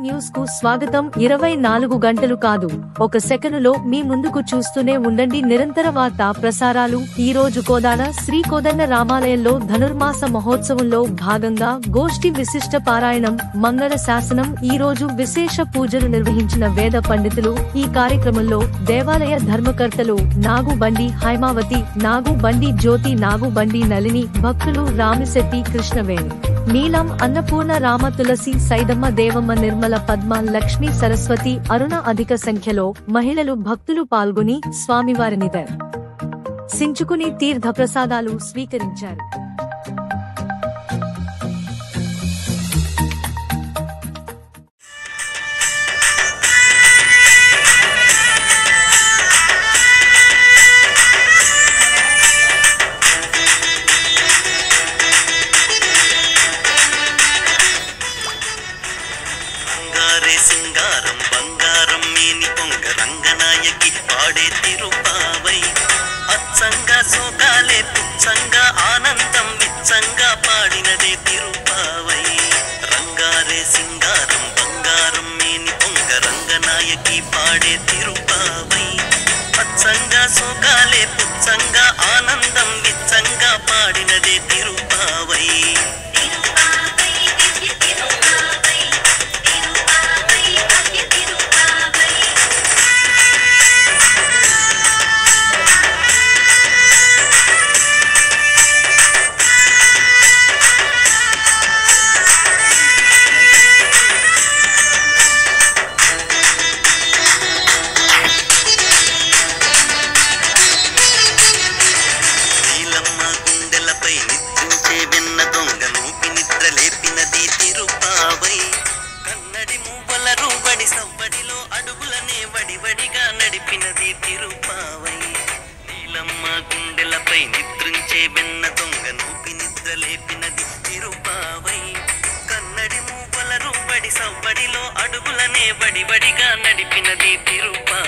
News కు స్వాగతం. 24 గంటలు కాదు, ఒక సెకనులో మీ ముందుకు చూస్తూనే ఉండండి నిరంతర వార్తా ప్రసారాలు. ఈ రోజు కోదాడ శ్రీ కోదండ రామాలయంలో ధనుర్మాస మహోత్సవంలో భాగంగా గోష్ఠి విశిష్ట పారాయణం, మంగళ శాసనం. ఈ రోజు విశేష పూజలు నిర్వహించిన వేద పండితులు. ఈ కార్యక్రమంలో దేవాలయ ధర్మకర్తలు నాగు బండి హైమావతి, నాగు బండి జ్యోతి, నాగు బండి నళిని, భక్తులు రామిశెట్టి, కృష్ణవేణి, నీలం, అన్నపూర్ణ, రామ, తులసి, సైదమ్మ, దేవమ్మ, నిర్మల, పద్మ, లక్ష్మీ, సరస్వతి, అరుణ అధిక సంఖ్యలో మహిళలు భక్తులు పాల్గొని స్వామివారిని దర్శించుకుని తీర్థ ప్రసాదాలు స్వీకరించారు. సింగారం బంగారం మేని పొంగ రంగనాయకి పాడే తిరుపావై, అచ్చంగా సోకాలే పుచ్చంగా ఆనందం విచ్చంగా పాడినదే తిరుపావై. రంగారే సింగారం బంగారం మేని పొంగ రంగనాయకి పాడే తిరుపావై, అచ్చంగా సోకాలే పుచ్చంగా ఆనందం విచ్చంగా పాడినదే తిరుపావై. సవ్వడిలో అడుగులనే వడివడిగా నడిపినది తిరుపావై. నీలమ్మ గుండెలపై నిద్రించే వెన్న దొంగ నూపి నిద్ర లేపినది తిరుపావై. కన్నడి మూవల రూబడి సవ్వడిలో అడుగులనే వడివడిగా నడిపినది తిరుపావై.